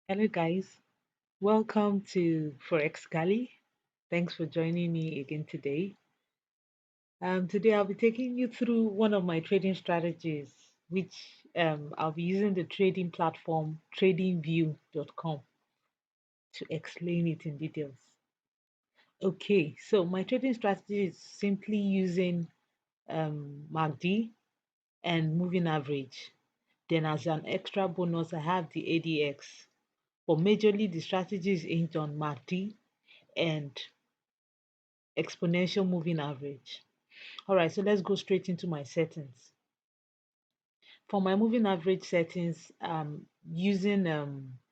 Hello, guys. Welcome to Forexically. Thanks for joining me again today. Today, I'll be taking you through one of my trading strategies, which I'll be using the trading platform tradingview.com to explain it in details. Okay, so my trading strategy is simply using MACD and moving average. Then, as an extra bonus, I have the ADX. But majorly, the strategy is aimed on MACD and exponential moving average. All right, so let's go straight into my settings. For my moving average settings, using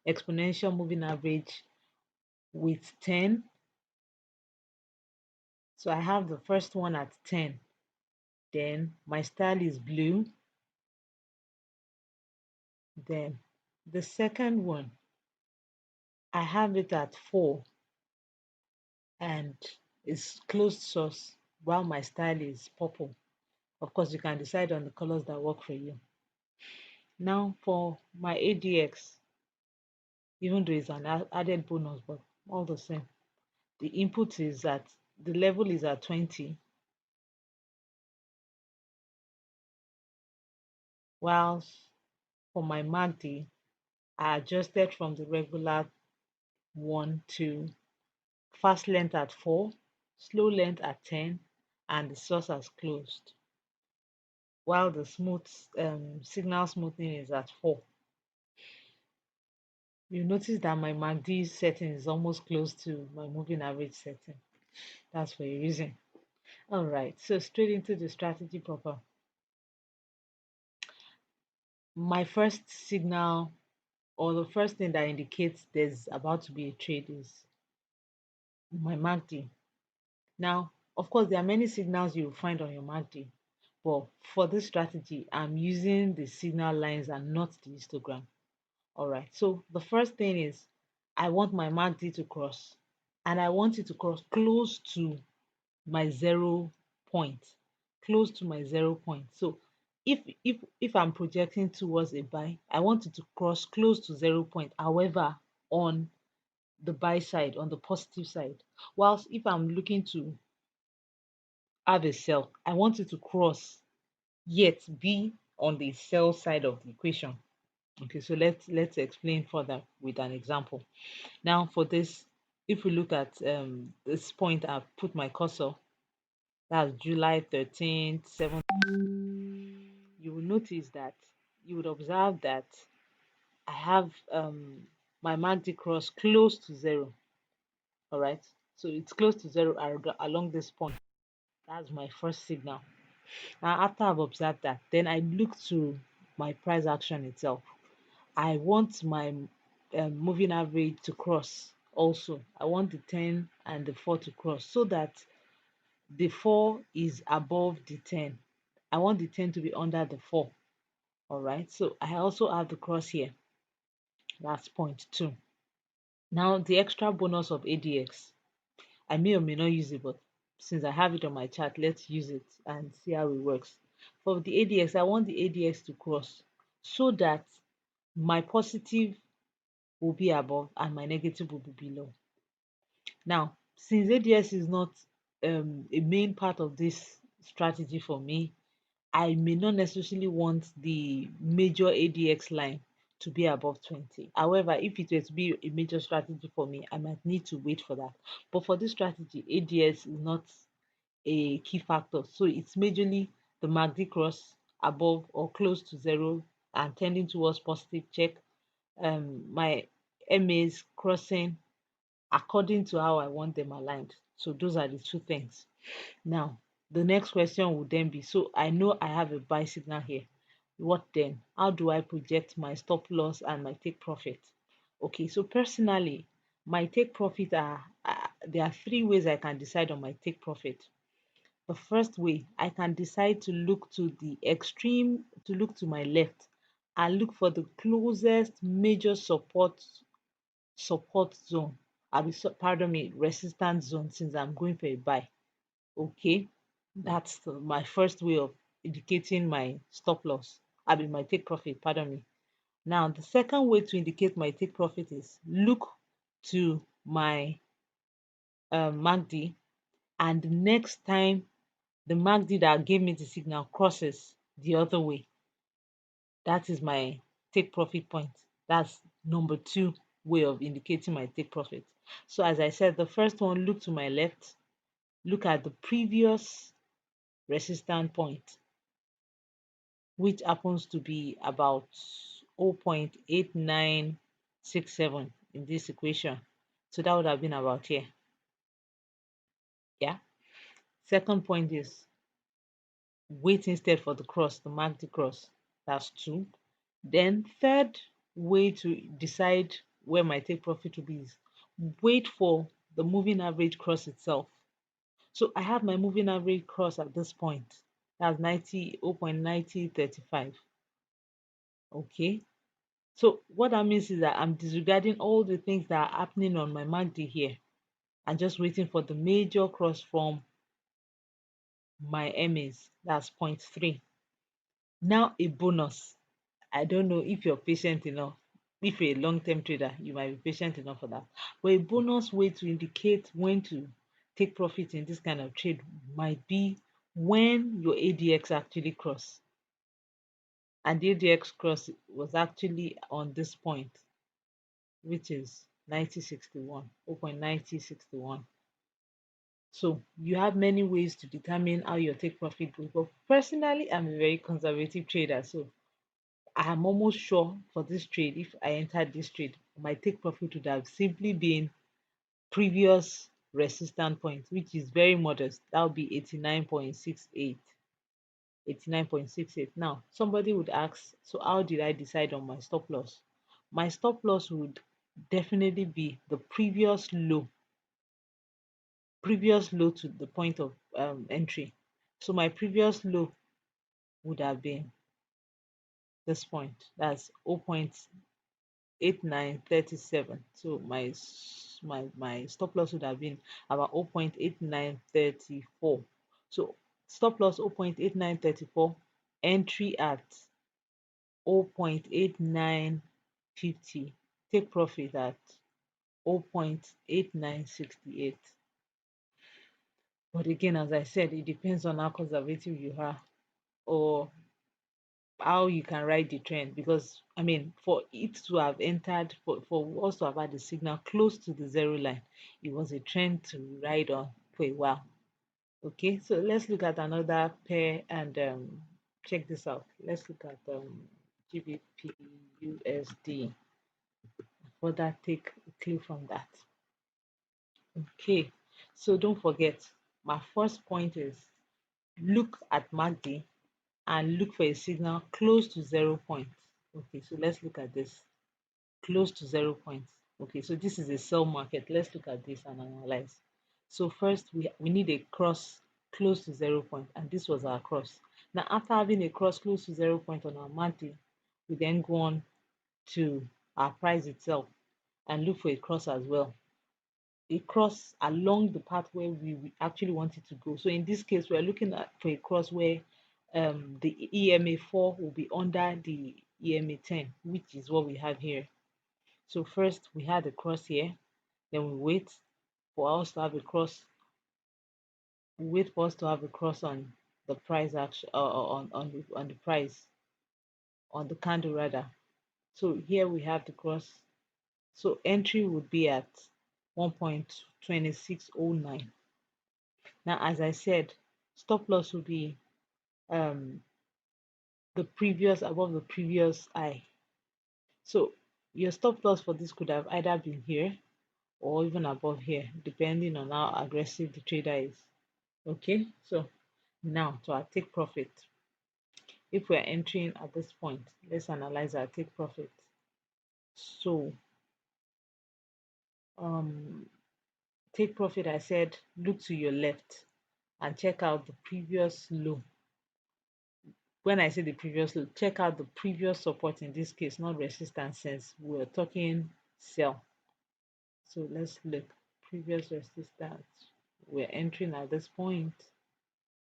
exponential moving average with 10. So I have the first one at 10. Then my style is blue. Then the second one, I have it at 4 and it's closed source while my style is purple. Of course, you can decide on the colors that work for you. Now for my ADX, even though it's an added bonus, but all the same, the input is at the level is at 20, whilst for my MACD, I adjusted from the regular one to fast length at 4, slow length at 10, and the source has closed, while the smooth signal smoothing is at 4. You notice that my MACD setting is almost close to my moving average setting. That's for a reason. All right, so straight into the strategy proper. My first signal, or the first thing that indicates there's about to be a trade, is my MACD. Now, of course, there are many signals you will find on your MACD, but for this strategy, I'm using the signal lines and not the histogram. All right, so the first thing is I want my MACD to cross, and I want it to cross close to my 0 point, close to my 0 point. So if I'm projecting towards a buy, I want it to cross close to 0 point. However, on the buy side, on the positive side. Whilst if I'm looking to have a sell, I want it to cross yet be on the sell side of the equation. Okay, so let's explain further with an example. Now for this, if we look at this point, I've put my cursor. That's July 13th, 7th. You will notice that you would observe that I have my MACD cross close to zero. All right, so it's close to zero along this point. That's my first signal. Now, after I've observed that, then I look to my price action itself. I want my moving average to cross also. I want the 10 and the 4 to cross so that the 4 is above the 10. I want the 10 to be under the 4. All right, so I also have the cross here. That's point 2. Now, the extra bonus of ADX. I may or may not use it, but since I have it on my chart, let's use it and see how it works. For the ADX, I want the ADX to cross so that my positive will be above and my negative will be below. Now, since ADX is not a main part of this strategy for me, I may not necessarily want the major ADX line to be above 20. However, if it were to be a major strategy for me, I might need to wait for that. But for this strategy, ADS is not a key factor. So it's majorly the MACD cross above or close to zero and tending towards positive check. My MAs crossing according to how I want them aligned. So those are the two things. Now, the next question would then be, so I know I have a buy signal here. What then? How do I project my stop loss and my take profit? Okay, so personally, my take profit there are three ways I can decide on my take profit. The first way, I can decide to look to the extreme, to look to my left and look for the closest major support zone. Pardon me, resistance zone, since I'm going for a buy. Okay, that's my first way of indicating my stop loss. My take profit, pardon me. Now, the second way to indicate my take profit is look to my MACD, and the next time the MACD that gave me the signal crosses the other way, that is my take profit point. That's number two way of indicating my take profit. So as I said, the first one, look to my left, look at the previous resistance point, which happens to be about 0.8967 in this equation. So that would have been about here. Yeah. Second point is wait instead for the cross, the MACD cross. That's two. Then third way to decide where my take profit will be is wait for the moving average cross itself. So I have my moving average cross at this point. That's 0.9035. Okay. So what that means is that I'm disregarding all the things that are happening on my MACD here and just waiting for the major cross from my EMAs. That's 0.3. Now a bonus. I don't know if you're patient enough. If you're a long-term trader, you might be patient enough for that. But a bonus way to indicate when to take profit in this kind of trade might be when your ADX actually cross. And the ADX cross was actually on this point, which is 9061, 0.9061. So you have many ways to determine how your take profit goes. But personally, I'm a very conservative trader. So I'm almost sure for this trade, if I entered this trade, my take profit would have simply been previous resistance point, which is very modest. That would be 89.68. 89.68. Now, somebody would ask, so how did I decide on my stop loss? My stop loss would definitely be the previous low to the point of entry. So my previous low would have been this point. That's 0.8937. So my stop loss would have been about 0.8934. So stop loss 0.8934, entry at 0.8950, take profit at 0.8968. But again, as I said, it depends on how conservative you are or how you can ride the trend. Because I mean, for it to have entered, for us to have had the signal close to the zero line, it was a trend to ride on for a while. Okay, so let's look at another pair and check this out. Let's look at GBP USD. Further take a clue from that. Okay, so don't forget, my first point is look at MACD and look for a signal close to 0 point. Okay, so let's look at this. Close to 0 points. Okay, so this is a sell market. Let's look at this and analyze. So first we need a cross close to 0 point, and this was our cross. Now after having a cross close to 0 point on our MACD, we then go on to our price itself and look for a cross as well. A cross along the path where we actually wanted to go. So in this case, we're looking at for a cross where the EMA 4 will be under the EMA 10, which is what we have here. So first we had a cross here, then we wait for us to have a cross. We wait for us to have a cross on the price action on the price on the candle rather. So here we have the cross. So entry would be at 1.2609. Now, as I said, stop loss will be um, the previous above the previous high. So your stop loss for this could have either been here or even above here, depending on how aggressive the trader is. Okay, so now to our take profit. If we're entering at this point, let's analyze our take profit. So take profit, I said, look to your left and check out the previous low. When I say the previous low, check out the previous support, in this case, not resistance, since we're talking sell. So let's look. Previous resistance. We're entering at this point.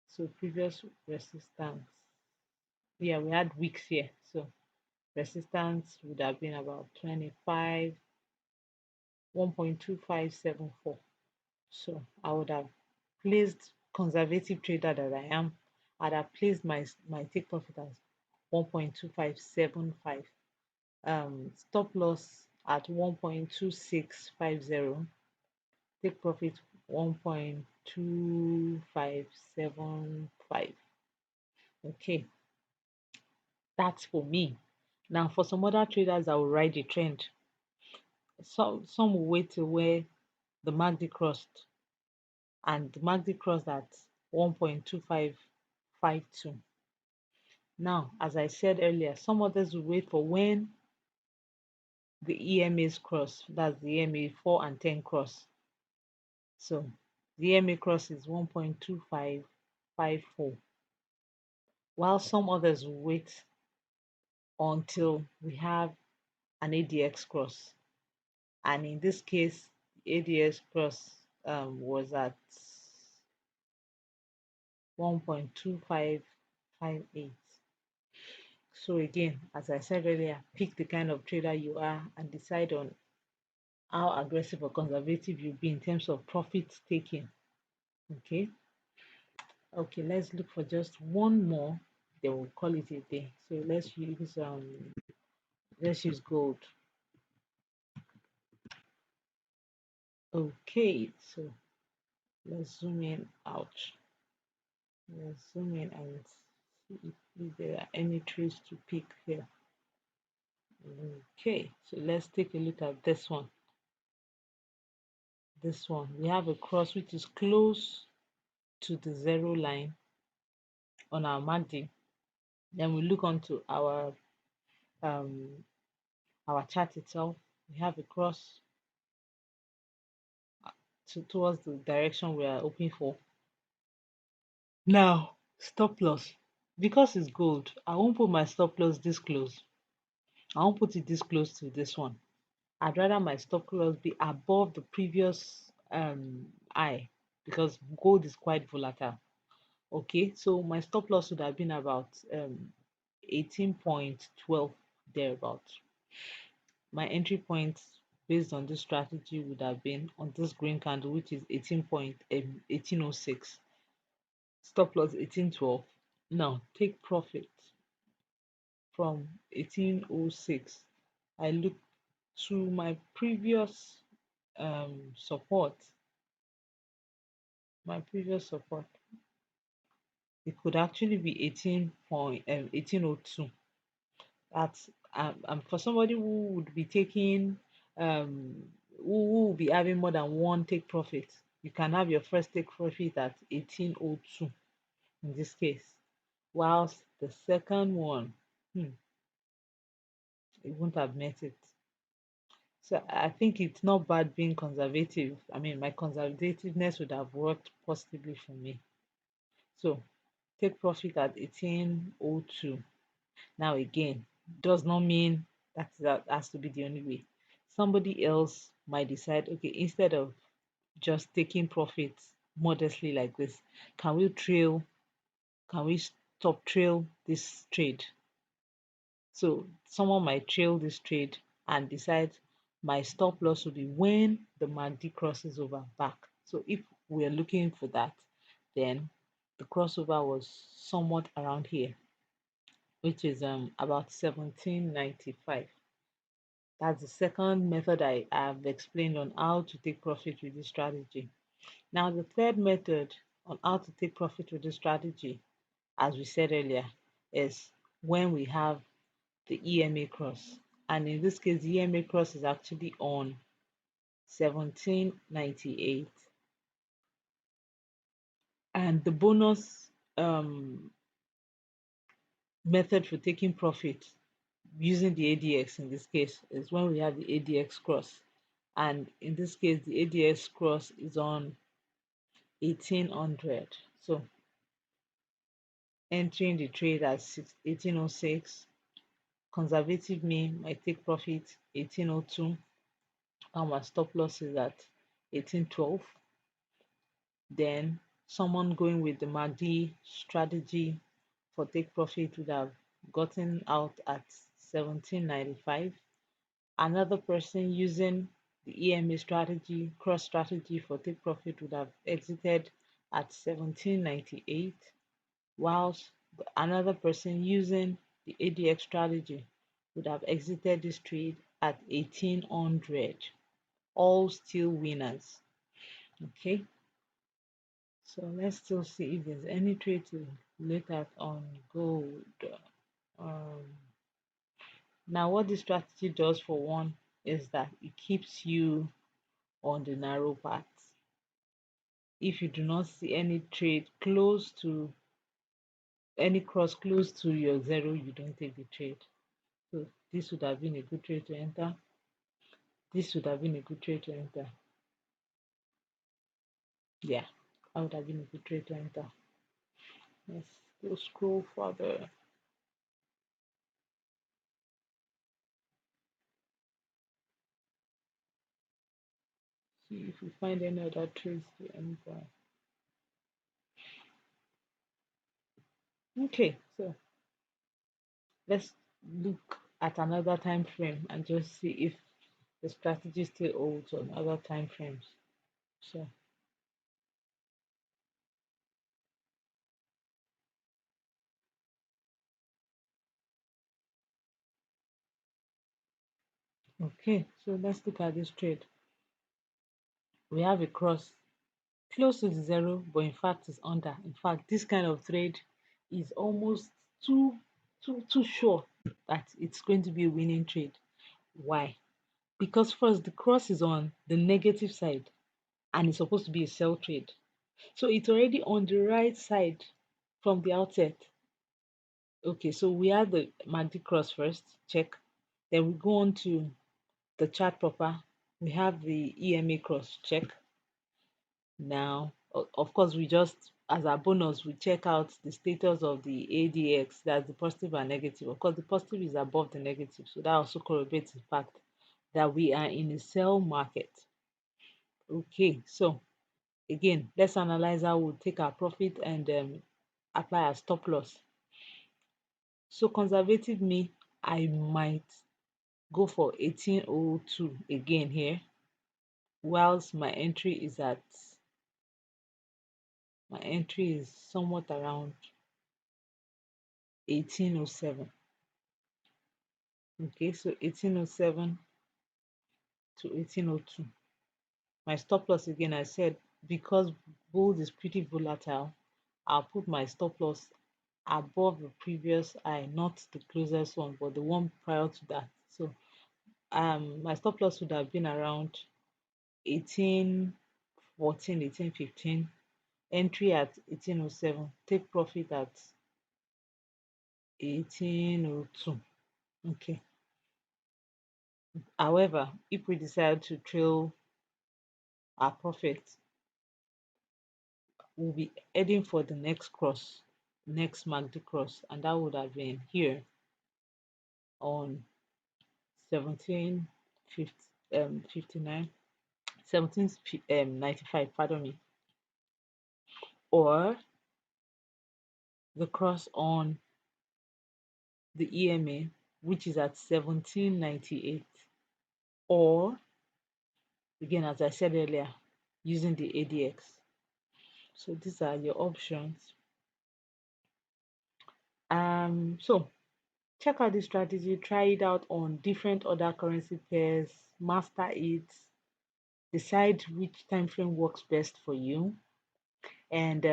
So previous resistance. Yeah, we had wicks here. So Resistance would have been about 25, 1.2574. So I would have placed, conservative trader that I am, I'd have placed my take profit as 1.2575. Stop loss at 1.2650. Take profit 1.2575. Okay, that's for me. Now, for some other traders that will ride the trend, some will wait till where the MACD crossed, and the MACD crossed at 1.2552. Now, as I said earlier, some others will wait for when the EMAs cross, that's the EMA 4 and 10 cross. So the EMA cross is 1.2554, while some others will wait until we have an ADX cross. And in this case, ADX cross was at 1.2558. So again, as I said earlier, pick the kind of trader you are and decide on how aggressive or conservative you'll be in terms of profit taking. Okay. Okay, let's look for just one more, then we'll call it a day. So let's use gold. Okay, so let's zoom in out. Let's zoom in and see if there are any trees to pick here. Okay, so let's take a look at this one. This one, we have a cross which is close to the zero line on our MACD. Then we look onto our chart itself. We have a cross towards the direction we are hoping for. Now, stop loss. Because it's gold, I won't put my stop loss this close. I won't put it this close to this one. I'd rather my stop loss be above the previous high, because gold is quite volatile. Okay, so my stop loss would have been about 18.12 thereabout. My entry point based on this strategy would have been on this green candle, which is 18.1806. Stop loss 1812. Now take profit from 1806. I look to my previous support. My previous support, it could actually be 1802. That's for somebody who would be taking who will be having more than one take profit. You can have your first take profit at 1802 in this case, whilst the second one, it won't have met it. So I think it's not bad being conservative. I mean, my conservativeness would have worked positively for me. So take profit at 1802. Now again, does not mean that has to be the only way. Somebody else might decide, okay, instead of just taking profits modestly like this, can we stop trail this trade? So someone might trail this trade and decide my stop loss will be when the MACD crosses over back. So if we're looking for that, then the crossover was somewhat around here, which is about 1795. That's the second method I have explained on how to take profit with this strategy. Now, the third method on how to take profit with this strategy, as we said earlier, is when we have the EMA cross. And in this case, the EMA cross is actually on 1798. And the bonus method for taking profit using the ADX in this case is when we have the ADX cross. And in this case, the ADX cross is on 1800. So entering the trade at 1806, conservative me might take profit 1802, and my stop loss is at 1812. Then someone going with the MACD strategy for take profit would have gotten out at 17.95. Another person using the EMA strategy, cross strategy for take profit would have exited at 17.98, whilst another person using the ADX strategy would have exited this trade at 1800. All still winners. Okay, so let's still see if there's any trade to look at on gold. Um, Now, what this strategy does for one is that it keeps you on the narrow path. If you do not see any trade close to any cross close to your zero, you don't take the trade. So this would have been a good trade to enter. This would have been a good trade to enter. Yeah, that would have been a good trade to enter. Let's go scroll further. See if we find any other trades to enter. Okay, so let's look at another time frame and just see if the strategy still holds on other time frames. So okay, so let's look at this trade. We have a cross close to the zero, but in fact it's under. In fact, this kind of trade is almost too sure that it's going to be a winning trade. Why? Because first the cross is on the negative side and it's supposed to be a sell trade. So it's already on the right side from the outset. Okay, so we have the MACD cross first, check. Then we go on to the chart proper. We have the EMA cross, check. Now, of course, we just, as a bonus, we check out the status of the ADX, that's the positive and negative. Of course, the positive is above the negative, so that also corroborates the fact that we are in a sell market. Okay, so again, let's analyze how we'll take our profit and apply our stop loss. So conservative me, I might go for 1802 again here, whilst my entry is somewhat around 1807. Okay, so 1807 to 1802. My stop loss again, I said, because gold is pretty volatile, I'll put my stop loss above the previous high, not the closest one, but the one prior to that. So my stop loss would have been around 1814, 1815, entry at 1807, take profit at 1802. Okay. However, if we decide to trail our profit, we'll be heading for the next cross, next MACD cross, and that would have been here on 1759, 1795, pardon me, or the cross on the EMA, which is at 1798, or again, as I said earlier, using the ADX. So these are your options. So check out this strategy, try it out on different other currency pairs, master it, decide which time frame works best for you, and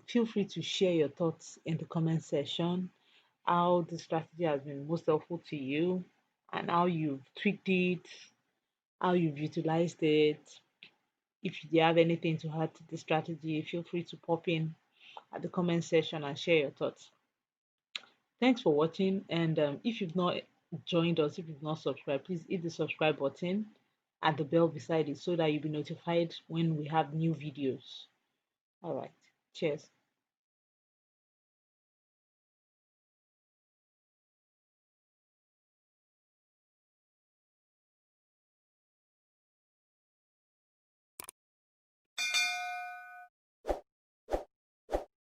feel free to share your thoughts in the comment section, how the strategy has been most helpful to you and how you've tweaked it, how you've utilized it. If you have anything to add to the strategy, feel free to pop in at the comment section and share your thoughts. Thanks for watching, and if you've not joined us, if you've not subscribed, please hit the subscribe button and the bell beside it so that you'll be notified when we have new videos. All right, cheers.